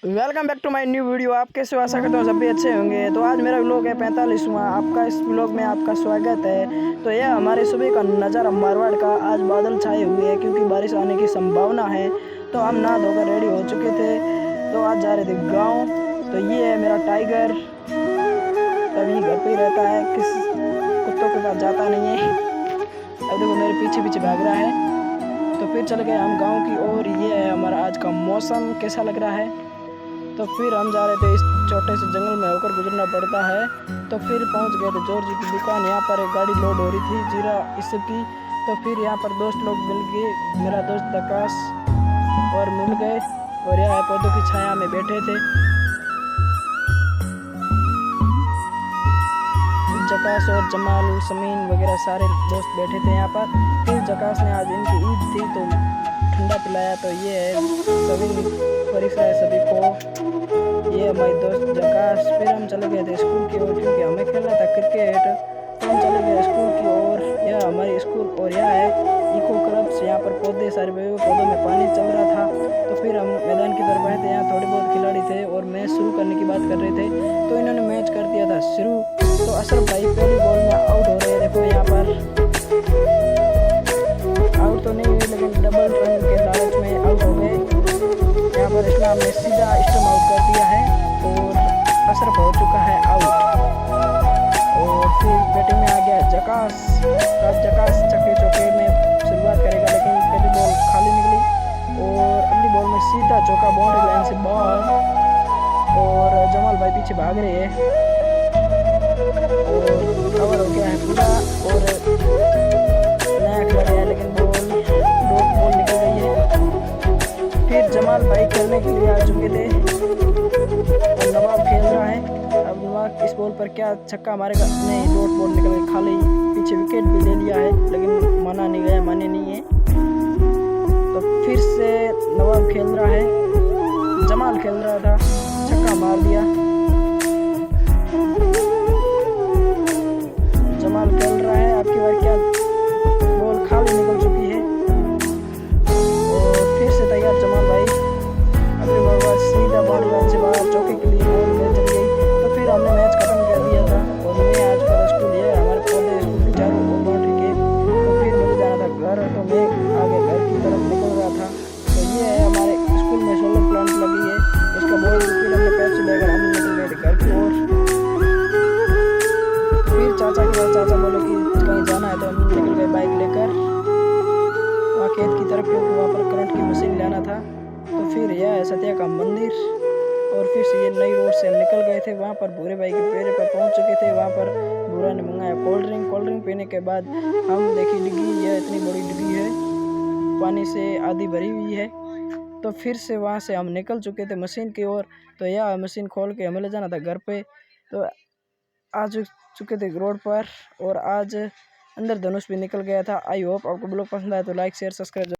Welcome back to my new video. आप कैसे हो? आशा करता हूँ सभी अच्छे होंगे। तो आज मेरा व्लॉग है 45वां। आपका इस व्लॉग में आपका स्वागत है। तो यह हमारे सुबह का नज़ारा मारवाड़ का। आज बादल छाए हुए हैं क्योंकि बारिश आने की संभावना है। तो हम नहा धोकर रेडी हो चुके थे, तो आज जा रहे थे गाँव। तो ये है मेरा टाइगर, तभी घर पे ही रहता है, किस कुत्तों के पास जाता नहीं है। अब देखो मेरे पीछे पीछे भाग रहा है। तो फिर चले गए हम गाँव की ओर। ये है हमारा आज का मौसम, कैसा लग रहा है। तो फिर हम जा रहे थे, इस छोटे से जंगल में होकर गुजरना पड़ता है। तो फिर पहुंच गए थे जॉर्ज की दुकान। यहाँ पर एक गाड़ी लोड हो रही थी जीरा इसब की। तो फिर यहाँ पर दोस्त लोग मिल गए, मेरा दोस्त आकाश और मिल गए, और यहाँ पौधों की छाया में बैठे थे। जकास और जमाल समीन वगैरह सारे दोस्त बैठे थे यहाँ पर। फिर जकास ने आज इनकी ईद थी तो ठंडा पिलाया। तो ये है सभी परीक्षा है सभी को। ये हमारे दोस्त जकास। फिर हम चले गए थे स्कूल की ओर क्योंकि हमें खेलना था क्रिकेट। तो हम चले गए स्कूल की ओर। यह हमारी स्कूल और यह है इको क्लब्स। यहाँ पर पौधे सारे पौधों में पानी चल रहा था। तो फिर हम मैदान की तरफ आए थे। यहाँ थोड़े बहुत खिलाड़ी थे और मैच शुरू करने की बात कर रहे थे। तो इन्होंने मैच कर दिया था शुरू। तो अशरफ भाई पहली बॉल में आउट हो रहे हैं। देखो यहाँ पर आउट तो नहीं हुए लेकिन डबल रन के लालच में आउट हो गए। यहाँ पर इस्लाम ने सीधा स्टम्प आउट कर दिया है और अशरफ हो चुका है आउट। और फिर बैटिंग में आ गया जकास। जकास छक्के चौके में शुरुआत करेगा लेकिन पहली बॉल खाली निकली और अगली बॉल में सीधा चौका बाउंड्री लाइन से बाहर। और जमाल भाई पीछे भाग रहे हैं और कवर हो गया है पूरा। और नया खिलाड़ी है लेकिन बॉल निकल गई है। फिर जमाल भाई खेलने के लिए आ चुके थे और नवाब खेल रहा है। अब नवाब इस बॉल पर क्या छक्का मारेगा? नहीं, डॉट बॉल निकल गई खाली। पीछे विकेट भी ले लिया है लेकिन माना नहीं गया, माने नहीं है। तो फिर से नवाब खेल रहा है, जमाल खेल रहा था, छक्का मार दिया। जमाल खेल रहा है, आपकी बार क्या बॉल खाली निकल चुकी है और फिर से तैयार जमाल भाई। अगली बॉल सीधा बाउंड्री लाइन से बाहर चौके के लिए बॉल में चली गई। तो फिर हमने मैच खत्म कर दिया था। और मैं आज का स्कूल ये हमारे पौधे स्कूल के चारों ओर बाउंड्री के। तो फिर मुझे जाना था घर, तो मैं आगे घर की तरफ निकल रहा था। तो ये है हमारे स्कूल में सोलर प्लांट लगी है, उसका बॉल फिर हमने पैसे लेकर हम निकल गए थे घर की ओर। फिर चाचा के पास, चाचा बोले कि कहीं जाना है, तो हम निकल गए बाइक लेकर वहाँ खेत की तरफ क्योंकि वहाँ पर करंट की मशीन लाना था। तो फिर यह है सत्या का मंदिर। और फिर से ये नई रोड से हम निकल गए थे। वहाँ पर भूरे भाई के पेड़े पर पहुँच चुके थे। वहाँ पर भूरा ने मंगाया कोल्ड ड्रिंक पीने के बाद हम देखी डिग्गी, यह इतनी बड़ी डिग्गी है, पानी से आधी भरी हुई है। तो फिर से वहाँ से हम निकल चुके थे मशीन की ओर। तो यह मशीन खोल के हमें ले जाना था घर पे। तो आज चुके थे रोड पर और आज अंदर धनुष भी निकल गया था। आई होप आपको ब्लॉग पसंद आया तो लाइक शेयर सब्सक्राइब